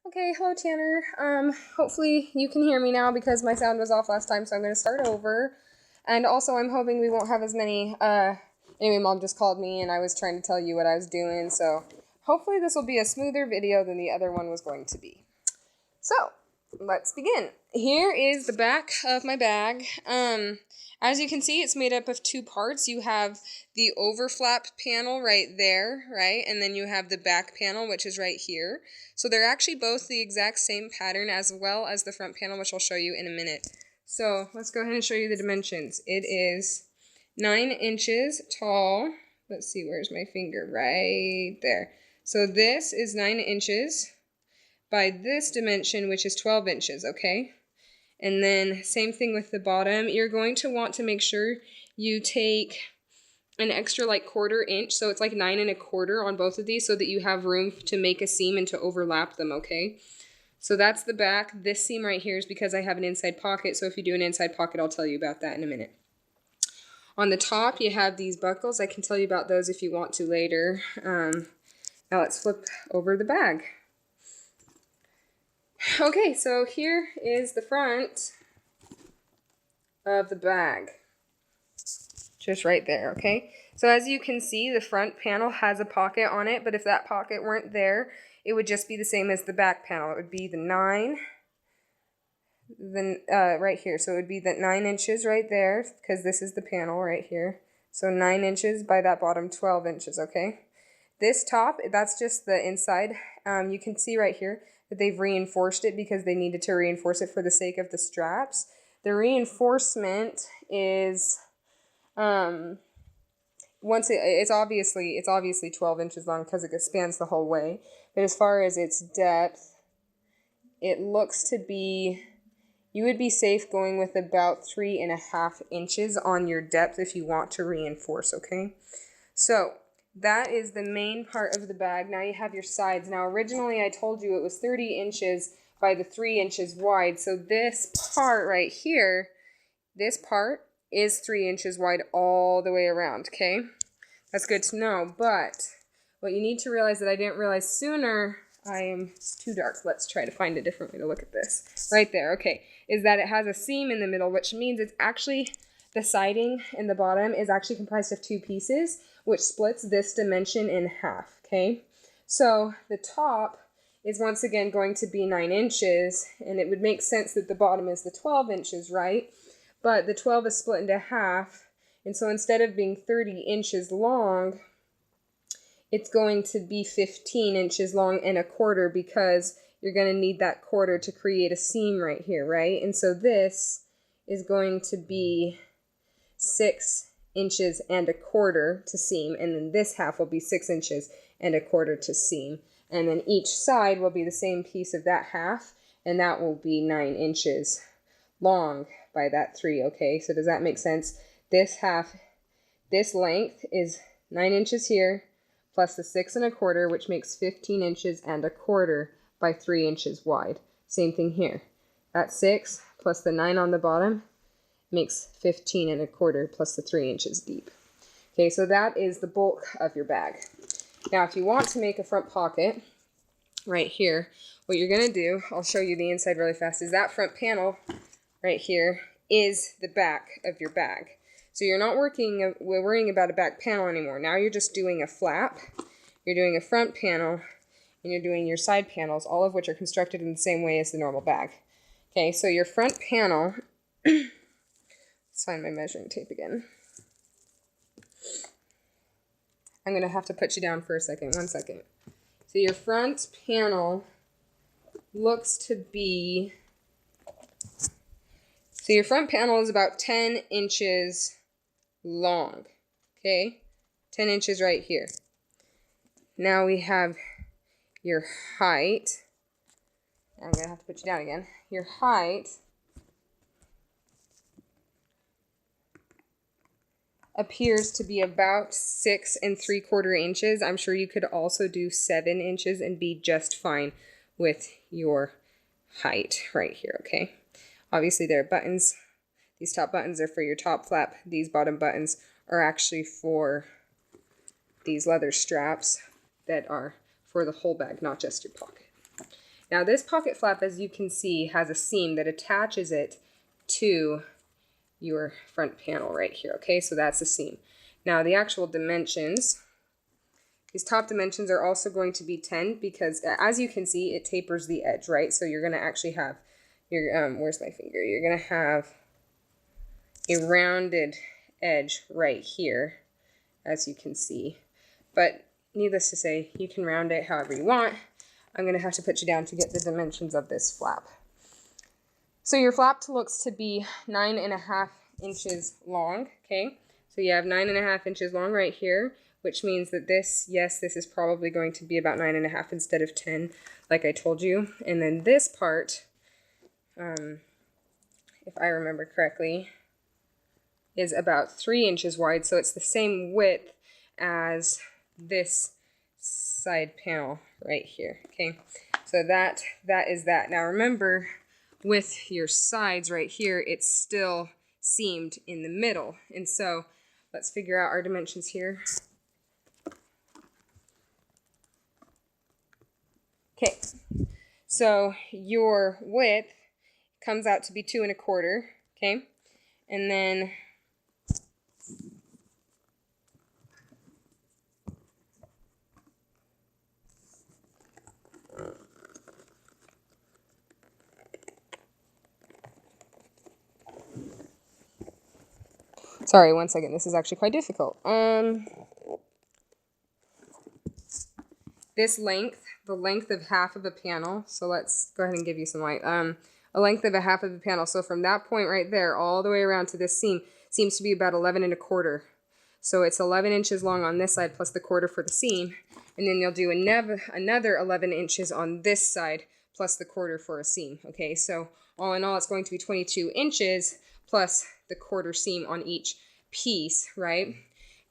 Okay, hello Tanner. Hopefully you can hear me now because my sound was off last time, so I'm going to start over. And also I'm hoping we won't have as many, anyway, Mom just called me and I was trying to tell you what I was doing, so hopefully this will be a smoother video than the other one was going to be. So, let's begin. Here is the back of my bag. As you can see, it's made up of two parts. You have the overflap panel right there, right? And then you have the back panel, which is right here. So they're actually both the exact same pattern as well as the front panel, which I'll show you in a minute. So let's go ahead and show you the dimensions. It is 9 inches tall. Let's see, where's my finger? Right there. So this is 9 inches by this dimension, which is 12 inches, okay? And then same thing with the bottom. You're going to want to make sure you take an extra like 1/4 inch, so it's like 9 1/4 on both of these so that you have room to make a seam and to overlap them, okay? So that's the back. This seam right here is because I have an inside pocket, so if you do an inside pocket, I'll tell you about that in a minute. On the top, you have these buckles. I can tell you about those if you want to later. Now let's flip over the bag. Okay, so here is the front of the bag. Just right there, okay? So as you can see, the front panel has a pocket on it, but if that pocket weren't there, it would just be the same as the back panel. It would be the 9, then right here. So it would be that 9 inches right there, because this is the panel right here. So 9 inches by that bottom 12 inches, okay? This top, that's just the inside. You can see right here that they've reinforced it because they needed to reinforce it for the sake of the straps. The reinforcement is it's obviously 12 inches long because it spans the whole way. But as far as its depth, it looks to be, you would be safe going with about 3.5 inches on your depth if you want to reinforce, okay? So that is the main part of the bag. Now you have your sides. Now originally I told you it was 30 inches by the 3 inches wide. So this part right here, this part is 3 inches wide all the way around, okay? That's good to know. But what you need to realize that I didn't realize sooner, it's too dark. Let's try to find a different way to look at this. Right there, okay, is that it has a seam in the middle, which means it's actually, the siding in the bottom is actually comprised of 2 pieces, which splits this dimension in half, okay? So the top is once again going to be 9 inches, and it would make sense that the bottom is the 12 inches, right? But the 12 is split into half, and so instead of being 30 inches long, it's going to be 15 inches long and 1/4 because you're going to need that 1/4 to create a seam right here, right? And so this is going to be 6 inches and 1/4 to seam, and then this half will be 6 inches and 1/4 to seam. And then each side will be the same piece of that half, and that will be 9 inches long by that 3, okay? So does that make sense? This half, this length is 9 inches here, plus the 6 1/4, which makes 15 inches and 1/4 by 3 inches wide. Same thing here. That 6 plus the 9 on the bottom makes 15 1/4 plus the 3 inches deep. Okay, so that is the bulk of your bag. Now, if you want to make a front pocket right here, what you're going to do, I'll show you the inside really fast, is that front panel right here is the back of your bag. So you're not worrying about a back panel anymore. Now you're just doing a flap, you're doing a front panel, and you're doing your side panels, all of which are constructed in the same way as the normal bag. Okay, so your front panel, let's find my measuring tape again. I'm going to have to put you down for a second, 1 second. So your front panel looks to be, so your front panel is about 10 inches long, okay? 10 inches right here. Now we have your height. I'm going to have to put you down again. Your height appears to be about 6 3/4 inches. I'm sure you could also do 7 inches and be just fine with your height right here, okay? Obviously there are buttons. These top buttons are for your top flap. These bottom buttons are actually for these leather straps that are for the whole bag, not just your pocket. Now this pocket flap, as you can see, has a seam that attaches it to your front panel right here, okay? So that's the seam. Now the actual dimensions, these top dimensions are also going to be 10 because as you can see, it tapers the edge, right? So you're gonna actually have your, where's my finger? You're gonna have a rounded edge right here, as you can see. But needless to say, you can round it however you want. I'm gonna have to put you down to get the dimensions of this flap. So your flap looks to be 9.5 inches long, okay? So you have 9.5 inches long right here, which means that this, yes, this is probably going to be about 9.5 instead of 10, like I told you. And then this part, if I remember correctly, is about 3 inches wide, so it's the same width as this side panel right here, okay? So that is that. Now remember, with your sides right here, it's still seamed in the middle. And so let's figure out our dimensions here. Okay, so your width comes out to be 2 1/4, okay? And then sorry, one second, this is actually quite difficult. This length, the length of half of a panel, so let's go ahead and give you some light. A length of a half of a panel, so from that point right there all the way around to this seam seems to be about 11 1/4. So it's 11 inches long on this side plus the quarter for the seam, and then you'll do another 11 inches on this side plus the quarter for a seam, okay? So all in all, it's going to be 22 inches plus the quarter seam on each piece, right?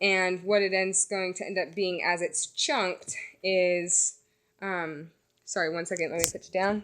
And what it ends going to end up being as it's chunked is, sorry, one second, let me put you down.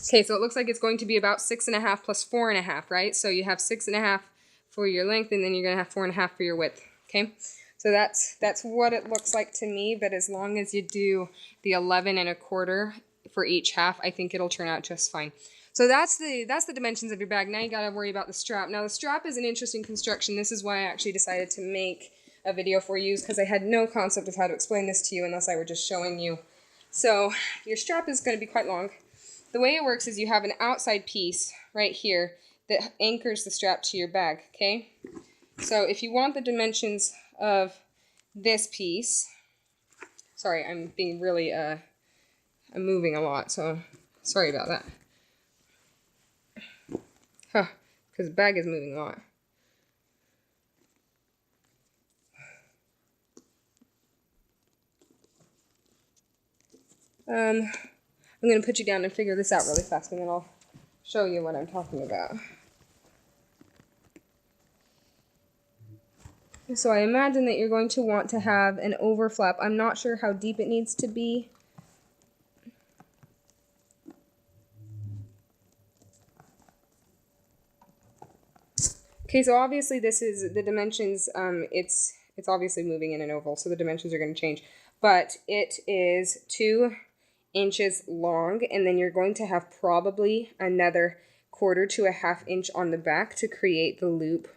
Okay, so it looks like it's going to be about 6.5 plus 4.5, right? So you have 6.5 for your length, and then you're gonna have 4.5 for your width, okay? So that's what it looks like to me, but as long as you do the 11 1/4 for each half, I think it'll turn out just fine. So that's the dimensions of your bag. Now you gotta worry about the strap. Now the strap is an interesting construction. This is why I actually decided to make a video for you, because I had no concept of how to explain this to you unless I were just showing you. So your strap is gonna be quite long. The way it works is you have an outside piece right here that anchors the strap to your bag, okay? So if you want the dimensions of this piece, sorry, I'm being really, I'm moving a lot, so sorry about that. Huh, because the bag is moving a lot. I'm going to put you down and figure this out really fast, and then I'll show you what I'm talking about. So I imagine that you're going to want to have an overflap. I'm not sure how deep it needs to be. Okay, so obviously this is the dimensions, it's obviously moving in an oval, so the dimensions are going to change. But it is 2 inches long, and then you're going to have probably another 1/4 to a 1/2 inch on the back to create the loop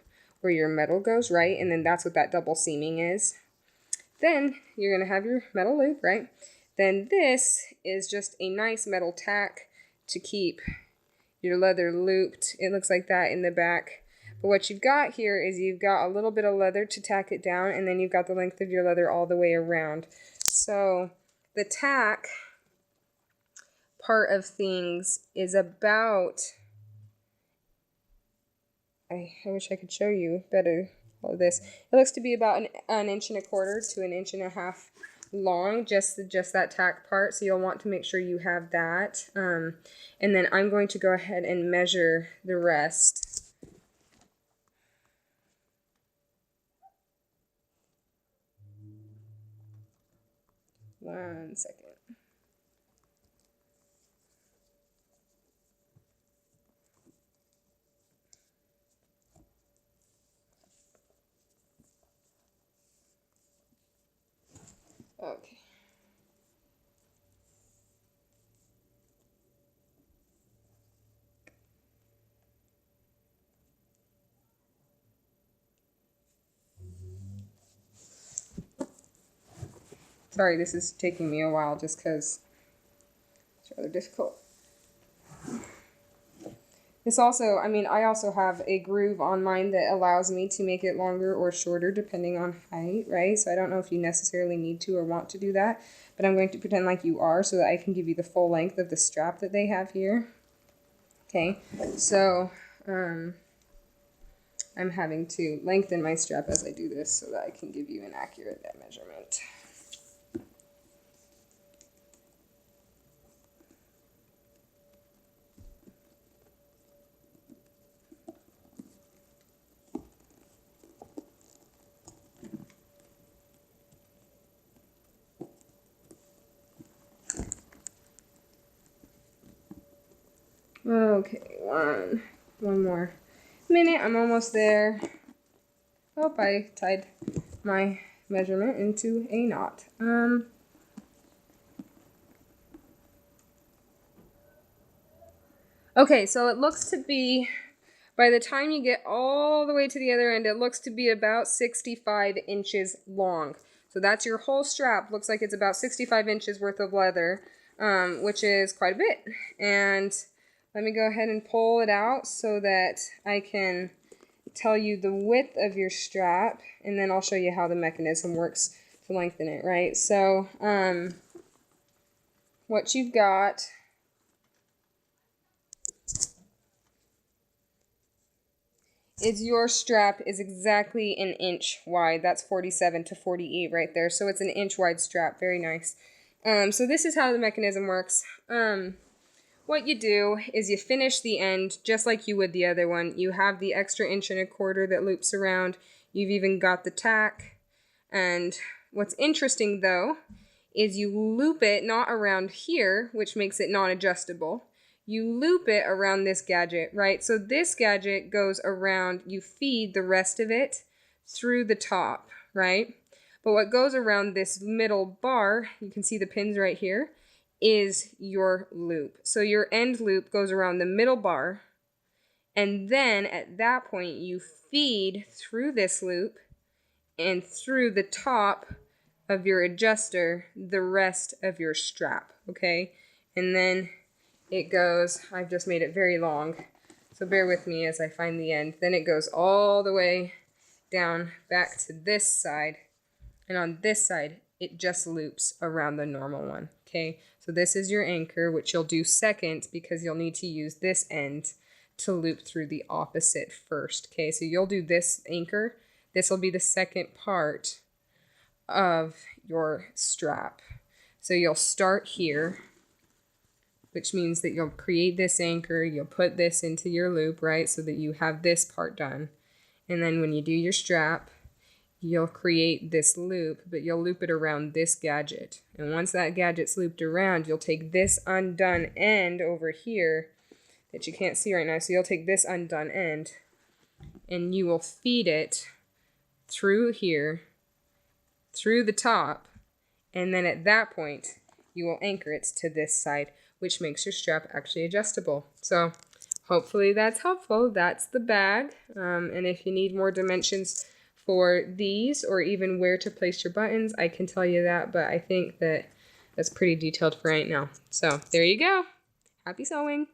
where your metal goes, right? And then that's what that double seaming is. Then you're going to have your metal loop, right? Then this is just a nice metal tack to keep your leather looped. It looks like that in the back. But what you've got here is you've got a little bit of leather to tack it down, and then you've got the length of your leather all the way around. So the tack part of things is about, I wish I could show you better all of this. It looks to be about an 1.25 to 1.5 inches long, just that tack part, so you'll want to make sure you have that. And then I'm going to go ahead and measure the rest. One second. Sorry, this is taking me a while just because it's rather difficult. This also, I mean, I also have a groove on mine that allows me to make it longer or shorter depending on height, right? So I don't know if you necessarily need to or want to do that, but I'm going to pretend like you are so that I can give you the full length of the strap that they have here. Okay, so I'm having to lengthen my strap as I do this so that I can give you an accurate measurement. Okay, one more minute. I'm almost there. Oh, I tied my measurement into a knot. Okay, so it looks to be, by the time you get all the way to the other end, it looks to be about 65 inches long. So that's your whole strap. Looks like it's about 65 inches worth of leather, which is quite a bit. And let me go ahead and pull it out so that I can tell you the width of your strap, and then I'll show you how the mechanism works to lengthen it, right? So what you've got is your strap is exactly an inch wide. That's 47 to 48 right there. So it's an inch wide strap. Very nice. So this is how the mechanism works. What you do is you finish the end just like you would the other one. You have the extra 1.25 that loops around. You've even got the tack. And what's interesting though is you loop it not around here, which makes it non-adjustable. You loop it around this gadget, right? So this gadget goes around, you feed the rest of it through the top, right? But what goes around this middle bar, you can see the pins right here, is your loop. So your end loop goes around the middle bar, and then at that point you feed through this loop and through the top of your adjuster the rest of your strap, okay? And then it goes, I've just made it very long, so bear with me as I find the end. Then it goes all the way down back to this side, and on this side it just loops around the normal one, okay? So this is your anchor, which you'll do second because you'll need to use this end to loop through the opposite first, okay? So you'll do this anchor. This will be the second part of your strap. So you'll start here, which means that you'll create this anchor, you'll put this into your loop, right, so that you have this part done. And then when you do your strap, you'll create this loop, but you'll loop it around this gadget. And once that gadget's looped around, you'll take this undone end over here that you can't see right now. So you'll take this undone end and you will feed it through here, through the top, and then at that point, you will anchor it to this side, which makes your strap actually adjustable. So hopefully that's helpful. That's the bag. And if you need more dimensions for these or even where to place your buttons, I can tell you that, but I think that that's pretty detailed for right now. So there you go. Happy sewing.